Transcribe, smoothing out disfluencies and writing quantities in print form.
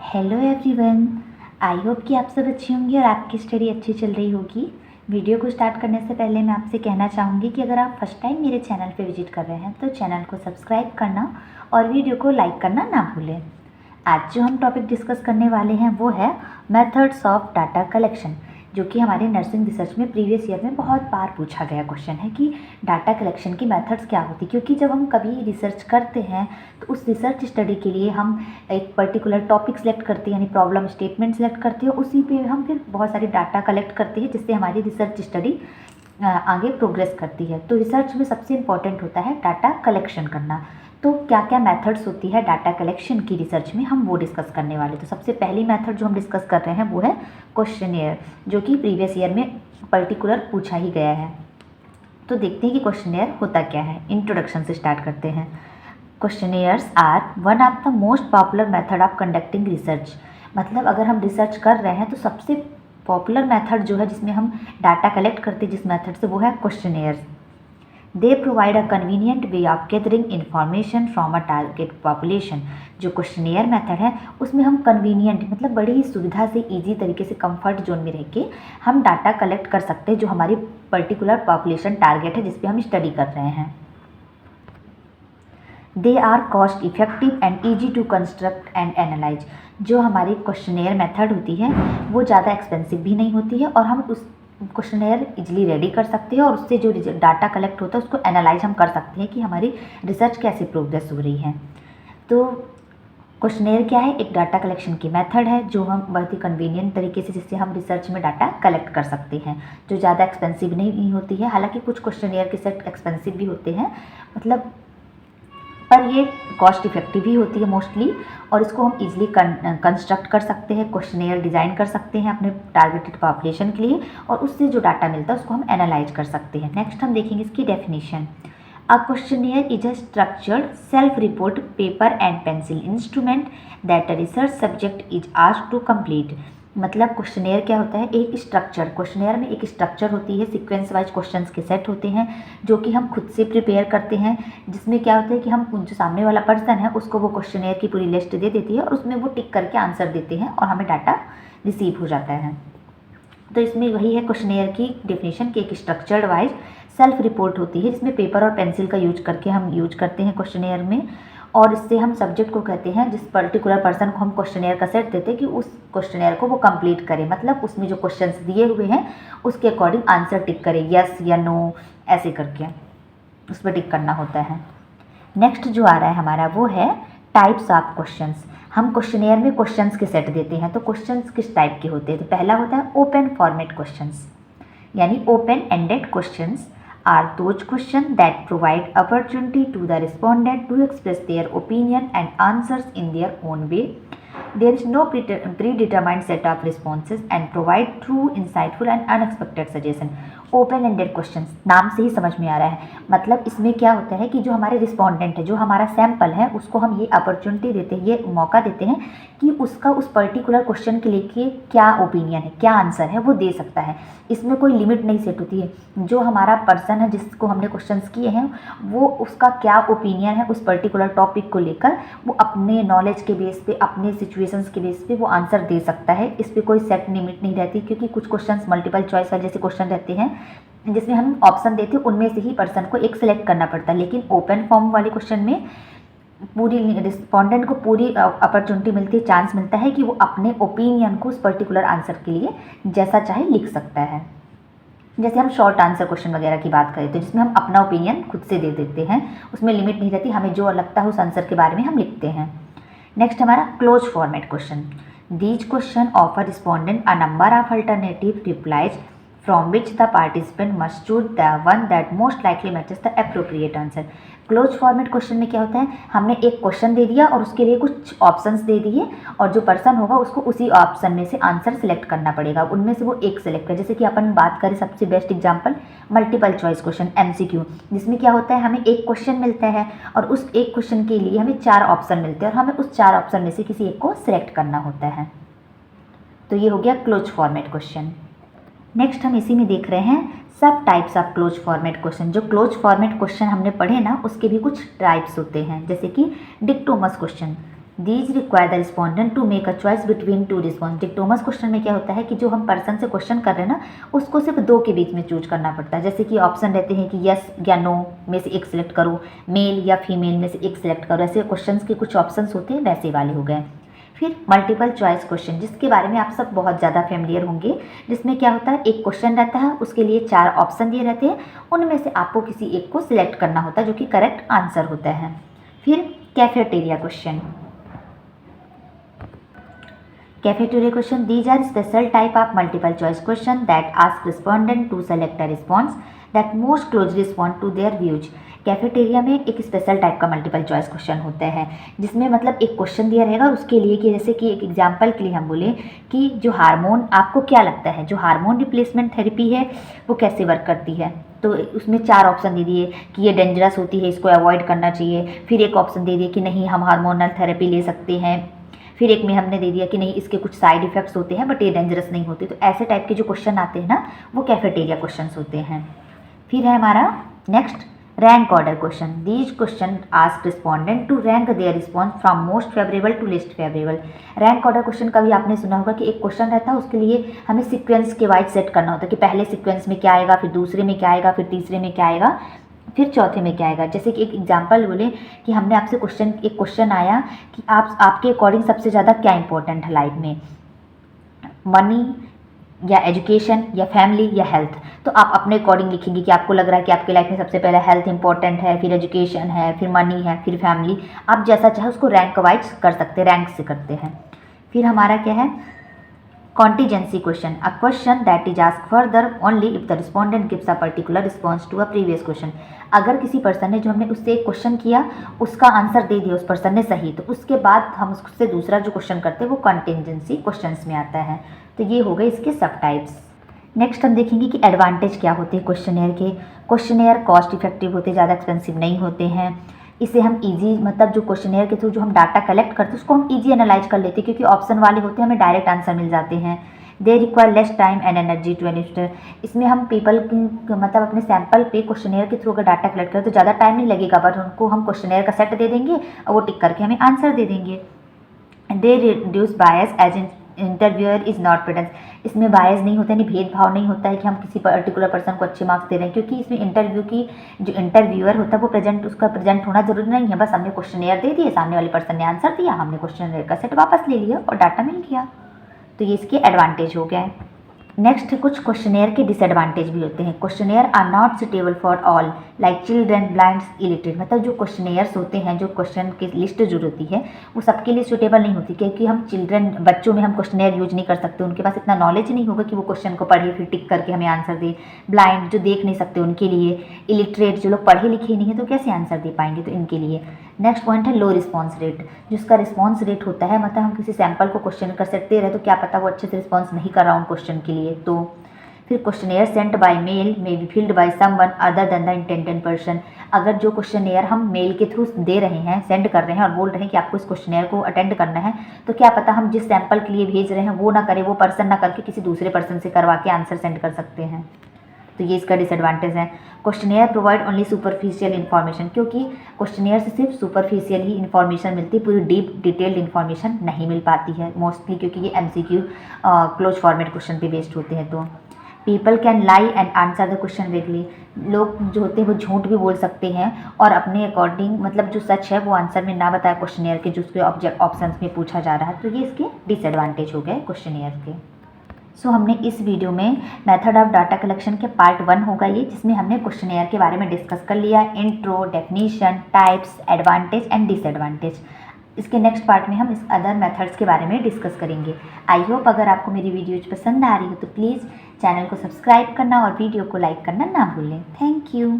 Hello everyone, I hope कि आप सब अच्छे होंगे और आपकी स्टडी अच्छी चल रही होगी। वीडियो को स्टार्ट करने से पहले मैं आपसे कहना चाहूँगी कि अगर आप फर्स्ट टाइम मेरे चैनल पे विजिट कर रहे हैं तो चैनल को सब्सक्राइब करना और वीडियो को लाइक करना ना भूलें। आज जो हम टॉपिक डिस्कस करने वाले हैं वो है मेथड्स ऑफ डाटा कलेक्शन, जो कि हमारे नर्सिंग रिसर्च में प्रीवियस ईयर में बहुत बार पूछा गया क्वेश्चन है कि डाटा कलेक्शन की मेथड्स क्या होती। क्योंकि जब हम कभी रिसर्च करते हैं तो उस रिसर्च स्टडी के लिए हम एक पर्टिकुलर टॉपिक सेलेक्ट करते हैं, यानी प्रॉब्लम स्टेटमेंट सेलेक्ट करते हैं, उसी पे हम फिर बहुत सारी डाटा कलेक्ट करते हैं जिससे हमारी रिसर्च स्टडी आगे प्रोग्रेस करती है। तो रिसर्च में सबसे इम्पॉर्टेंट होता है डाटा कलेक्शन करना। तो क्या क्या मेथड्स होती है डाटा कलेक्शन की रिसर्च में, हम वो डिस्कस करने वाले। तो सबसे पहली मेथड जो हम डिस्कस कर रहे हैं वो है क्वेश्चनेयर, जो कि प्रीवियस ईयर में पर्टिकुलर पूछा ही गया है। तो देखते हैं कि क्वेश्चनेयर होता क्या है। इंट्रोडक्शन से स्टार्ट करते हैं। Questionnaires are one of the most popular method of conducting research. मतलब अगर हम रिसर्च कर रहे हैं तो सबसे पॉपुलर मेथड जो है जिसमें हम डाटा कलेक्ट करते हैं जिस मेथड से, वो है questionnaires. They provide a convenient way of gathering information from a target population. जो क्वेश्चनेयर मेथड है उसमें हम कन्वीनियंट मतलब बड़ी ही सुविधा से, ईजी तरीके से, कंफर्ट जोन में रह के हम डाटा कलेक्ट कर सकते हैं जो हमारी पर्टिकुलर पॉपुलेशन टारगेट है जिस पे हम स्टडी कर रहे हैं। They are cost effective and easy to construct and analyse. जो हमारी क्वेश्चनेयर मेथड होती है वो ज़्यादा एक्सपेंसिव भी नहीं होती है और हम उस क्वेश्चनेयर इजीली रेडी कर सकते हैं और उससे जो डाटा कलेक्ट होता है उसको एनालाइज हम कर सकते हैं कि हमारी रिसर्च कैसे प्रोग्रेस हो रही है। तो क्वेश्चनेयर क्या है? एक डाटा कलेक्शन की मेथड है जो हम बहुत ही कन्वीनियंट तरीके से, जिससे हम रिसर्च में डाटा कलेक्ट कर सकते हैं, जो ज़्यादा एक्सपेंसिव नहीं होती है। हालांकि कुछ क्वेश्चनेयर के सेट एक्सपेंसिव भी होते हैं, मतलब पर ये कॉस्ट इफेक्टिव ही होती है मोस्टली, और इसको हम इजीली कंस्ट्रक्ट कर सकते हैं, क्वेश्चनेयर डिज़ाइन कर सकते हैं अपने टारगेटेड पॉपुलेशन के लिए, और उससे जो डाटा मिलता है उसको हम एनालाइज कर सकते हैं। नेक्स्ट हम देखेंगे इसकी definition. A questionnaire is a structured self report paper and pencil instrument that a research subject is asked to complete. मतलब क्वेश्चनेयर क्या होता है? एक स्ट्रक्चर, क्वेश्चनेयर में एक स्ट्रक्चर होती है, सीक्वेंस वाइज क्वेश्चंस के सेट होते हैं जो कि हम खुद से प्रिपेयर करते हैं, जिसमें क्या होता है कि हम जो सामने वाला पर्सन है उसको वो क्वेश्चनेयर की पूरी लिस्ट दे देती है और उसमें वो टिक करके आंसर देते हैं और हमें डाटा रिसीव हो जाता है। तो इसमें वही है क्वेश्चनेयर की डेफिनेशन की, एक स्ट्रक्चर्ड वाइज सेल्फ रिपोर्ट होती है जिसमें पेपर और पेंसिल का यूज करके हम यूज करते हैं क्वेश्चनेयर में, और इससे हम सब्जेक्ट को कहते हैं, जिस पर्टिकुलर पर्सन को हम क्वेश्चनेयर का सेट देते हैं कि उस क्वेश्चनेयर को वो कंप्लीट करे। मतलब उसमें जो क्वेश्चंस दिए हुए हैं उसके अकॉर्डिंग आंसर टिक करे, यस या नो ऐसे करके उस पर टिक करना होता है। नेक्स्ट जो आ रहा है हमारा वो है टाइप्स ऑफ क्वेश्चंस। हम क्वेश्चनेयर में क्वेश्चंस के सेट देते हैं, तो क्वेश्चंस किस टाइप के होते हैं? तो पहला होता है ओपन फॉर्मेट क्वेश्चंस, यानी open ended questions are those questions that provide opportunity to the respondent to express their opinion and answers in their own way. There is no predetermined set of responses and provide true, insightful and unexpected suggestion. Open ended questions, नाम से ही समझ में आ रहा है। मतलब इसमें क्या होता है कि जो हमारे रिस्पोंडेंट है, जो हमारा सैंपल है, उसको हम ये अपॉर्चुनिटी देते हैं, ये मौका देते हैं कि उसका उस पर्टिकुलर क्वेश्चन के लिए क्या ओपिनियन है, क्या आंसर है, वो दे सकता है। इसमें कोई लिमिट नहीं सेट होती है। जो हमारा पर्सन है जिसको हमने क्वेश्चंस किए हैं वो उसका क्या ओपिनियन है उस पर्टिकुलर टॉपिक को लेकर, वो अपने नॉलेज के बेस पे, अपने सिचुएशंस के बेस पे वो आंसर दे सकता है। इस पर कोई सेट लिमिट नहीं रहती, क्योंकि कुछ क्वेश्चंस मल्टीपल चॉइस वाले जैसे क्वेश्चन रहते हैं जिसमें हम ऑप्शन देते हैं, उनमें से ही पर्सन को एक सिलेक्ट करना पड़ता है। लेकिन ओपन फॉर्म वाले क्वेश्चन में पूरी रिस्पोंडेंट को पूरी अपॉर्चुनिटी मिलती है, चांस मिलता है कि वो अपने ओपिनियन को उस पर्टिकुलर आंसर के लिए जैसा चाहे लिख सकता है। जैसे हम शॉर्ट आंसर क्वेश्चन वगैरह की बात करें तो जिसमें हम अपना ओपिनियन खुद से दे देते हैं, उसमें लिमिट नहीं रहती, हमें जो लगता है उस आंसर के बारे में हम लिखते हैं। नेक्स्ट हमारा close format question. These question offer respondent a number of alternative replies from which the participant must choose the one that most likely matches the appropriate answer. Close format question में क्या होता है? हमने एक question दे दिया और उसके लिए कुछ ऑप्शंस दे दिए, और जो पर्सन होगा उसको उसी ऑप्शन में से आंसर सेलेक्ट करना पड़ेगा, उनमें से वो एक सेलेक्ट करे। जैसे कि अपन बात करें सबसे best example multiple choice question MCQ, जिसमें क्या होता है हमें एक क्वेश्चन मिलता है और उस एक क्वेश्चन के लिए हमें 4 ऑप्शन मिलते हैं और हमें उस 4 ऑप्शन में से किसी एक को सिलेक्ट करना होता है। तो ये हो गया क्लोज फॉर्मेट क्वेश्चन। नेक्स्ट हम इसी में देख रहे हैं सब types of close format question. जो क्लोज फॉर्मेट क्वेश्चन हमने पढ़े ना, उसके भी कुछ टाइप्स होते हैं, जैसे कि dichotomous question. These require the respondent to make a choice between two response. Dichotomous question में क्या होता है कि जो हम पर्सन से क्वेश्चन कर रहे हैं ना, उसको सिर्फ दो के बीच में चूज करना पड़ता है। जैसे कि ऑप्शन रहते हैं कि यस या नो में से एक सिलेक्ट करो, मेल या फीमेल में से एक सिलेक्ट करो। ऐसे क्वेश्चन के कुछ ऑप्शंस होते हैं, वैसे वाले हो गए। फिर मल्टीपल चॉइस क्वेश्चन, जिसके बारे में आप सब बहुत ज़्यादा फेमिलियर होंगे, जिसमें क्या होता है एक क्वेश्चन रहता है, उसके लिए 4 ऑप्शन दिए रहते हैं, उनमें से आपको किसी एक को सिलेक्ट करना होता है जो कि करेक्ट आंसर होता है। फिर cafeteria question. Cafeteria question, these are special type of multiple choice question that ask respondent to select a response that most closely respond to their views। Cafeteria में एक स्पेशल टाइप का multiple choice question होता है, जिसमें मतलब एक question दिया रहेगा उसके लिए कि जैसे कि एक एग्जांपल के लिए हम बोले कि जो हार्मोन, आपको क्या लगता है जो हार्मोन रिप्लेसमेंट थेरेपी है वो कैसे वर्क करती है। तो उसमें 4 ऑप्शन दे दिए कि ये डेंजरस होती है, इसको अवॉइड करना चाहिए। फिर एक ऑप्शन दे दिए कि नहीं, हम हार्मोनल थेरेपी ले सकते हैं। फिर एक में हमने दे दिया कि नहीं, इसके कुछ साइड इफ़ेक्ट्स होते हैं बट ये डेंजरस नहीं होते। तो ऐसे टाइप के जो क्वेश्चन आते हैं ना, वो कैफेटेरिया क्वेश्चंस होते हैं। फिर है हमारा next rank order question. These question ask respondent to rank their response from most favourable to least favourable. Rank order question का भी आपने सुना होगा कि एक क्वेश्चन रहता है, उसके लिए हमें सीक्वेंस के वाइज सेट करना होता है कि पहले सीक्वेंस में क्या आएगा, फिर दूसरे में क्या आएगा, फिर तीसरे में क्या आएगा, फिर चौथे में क्या आएगा। जैसे कि एक एग्जांपल बोले कि हमने आपसे एक क्वेश्चन आया कि आपके अकॉर्डिंग सबसे ज़्यादा क्या इंपॉर्टेंट है लाइफ में, मनी या एजुकेशन या फैमिली या हेल्थ। तो आप अपने अकॉर्डिंग लिखेंगे कि आपको लग रहा है कि आपके लाइफ में सबसे पहले हेल्थ इंपॉर्टेंट है, फिर एजुकेशन है, फिर मनी है, फिर फैमिली। आप जैसा चाहे उसको रैंक वाइज कर सकते हैं, रैंक से करते हैं। फिर हमारा क्या है contingency question, a question that is asked further only if the respondent gives a particular response to a previous question। अगर किसी पर्सन ने, जो हमने उससे एक क्वेश्चन किया, उसका आंसर दे दिया उस पर्सन ने सही, तो उसके बाद हम उससे दूसरा जो क्वेश्चन करते हैं वो कंटिजेंसी क्वेश्चंस में आता है। तो ये हो गए इसके सब टाइप्स। नेक्स्ट हम देखेंगे कि एडवांटेज क्या होते हैं क्वेश्चनेयर के। क्वेश्चनेयर कॉस्ट इफेक्टिव होते, ज़्यादा एक्सपेंसिव नहीं होते हैं। इसे हम इजी, मतलब जो क्वेश्चनेयर के थ्रू जो हम डाटा कलेक्ट करते हैं उसको हम इजी एनालाइज कर लेते हैं, क्योंकि ऑप्शन वाले होते हैं, हमें डायरेक्ट आंसर मिल जाते हैं। They require less time and energy to administer. इसमें हम पीपल की, मतलब अपने सैंपल पे क्वेश्चनेयर के थ्रू अगर डाटा कलेक्ट करें तो ज़्यादा टाइम नहीं लगेगा, बट उनको हम क्वेश्चनेयर का सेट दे देंगे और वो टिक करके हमें आंसर दे देंगे। They reduce bias as interviewer is not present. इसमें बायस नहीं होता, यानी भेदभाव नहीं होता है कि हम किसी पर्टिकुलर पर्सन को अच्छे मार्क्स दे रहे हैं, क्योंकि इसमें इंटरव्यू की जो इंटरव्यूअर होता है वो प्रेजेंट, उसका प्रेजेंट होना जरूरी नहीं है। बस हमने क्वेश्चनेयर दे दिए, सामने वाले पर्सन ने आंसर दिया, हमने क्वेश्चनेयर का सेट वापस ले लिया और डाटा मिल गया। तो ये इसके एडवांटेज हो गए। नेक्स्ट कुछ क्वेश्चनेयर के डिसएडवांटेज भी होते हैं। Questionnaire are not suitable for all like children, blinds, illiterate. मतलब जो क्वेश्चनेयर्स होते हैं, जो क्वेश्चन की लिस्ट जो होती है वो सबके लिए सुटेबल नहीं होती, क्योंकि हम चिल्ड्रन, बच्चों में हम क्वेश्चनेयर यूज नहीं कर सकते, उनके पास इतना नॉलेज नहीं होगा कि वो क्वेश्चन को पढ़े फिर टिक करके हमें आंसर दे। ब्लाइंड, जो देख नहीं सकते, उनके लिए। इलिटरेट, जो लोग पढ़े लिखे नहीं है तो कैसे आंसर दे पाएंगे, तो इनके लिए। नेक्स्ट पॉइंट है लो रिस्पॉन्स रेट। जिसका रिस्पॉन्स रेट होता है, मतलब हम किसी सैंपल को क्वेश्चन कर सकते रहे तो क्या पता वो अच्छे से रिस्पॉन्स नहीं कर रहा उन क्वेश्चन के लिए। तो फिर questionnaire sent by mail may be filled by someone other than the intended person. अगर जो क्वेश्चनेयर हम मेल के थ्रू दे रहे हैं, सेंड कर रहे हैं और बोल रहे हैं कि आपको इस क्वेश्चनेयर को अटेंड करना है, तो क्या पता हम जिस सैंपल के लिए भेज रहे हैं वो ना करे, वो पर्सन ना करके किसी दूसरे पर्सन से करवा के आंसर सेंड कर सकते हैं। तो ये इसका डिसएडवांटेज है। Questionnaire provide only superficial information, क्योंकि क्वेश्चनेयर से सिर्फ सुपरफिशियल ही इन्फॉर्मेशन मिलती है, पूरी डीप डिटेल्ड इन्फॉर्मेशन नहीं मिल पाती है मोस्टली, क्योंकि ये MCQ क्लोज फॉर्मेट क्वेश्चन पे बेस्ड होते हैं। तो people can lie and answer the question vaguely. लोग जो होते हैं वो झूठ भी बोल सकते हैं और अपने अकॉर्डिंग, मतलब जो सच है वो आंसर में ना बताए क्वेश्चनेयर के, जो उसके ऑप्शंस में पूछा जा रहा है। तो ये इसके डिसएडवांटेज हो गए क्वेश्चनेयर के। सो हमने इस वीडियो में मेथड ऑफ डाटा कलेक्शन के पार्ट 1 होगा ये, जिसमें हमने क्वेश्चनेयर के बारे में डिस्कस कर लिया, intro, definition, types, advantage and disadvantage. इसके नेक्स्ट पार्ट में हम इस अदर मेथड्स के बारे में डिस्कस करेंगे। आई होप अगर आपको मेरी वीडियोज पसंद आ रही हो तो प्लीज़ चैनल को सब्सक्राइब करना और वीडियो को लाइक करना ना भूलें। Thank you.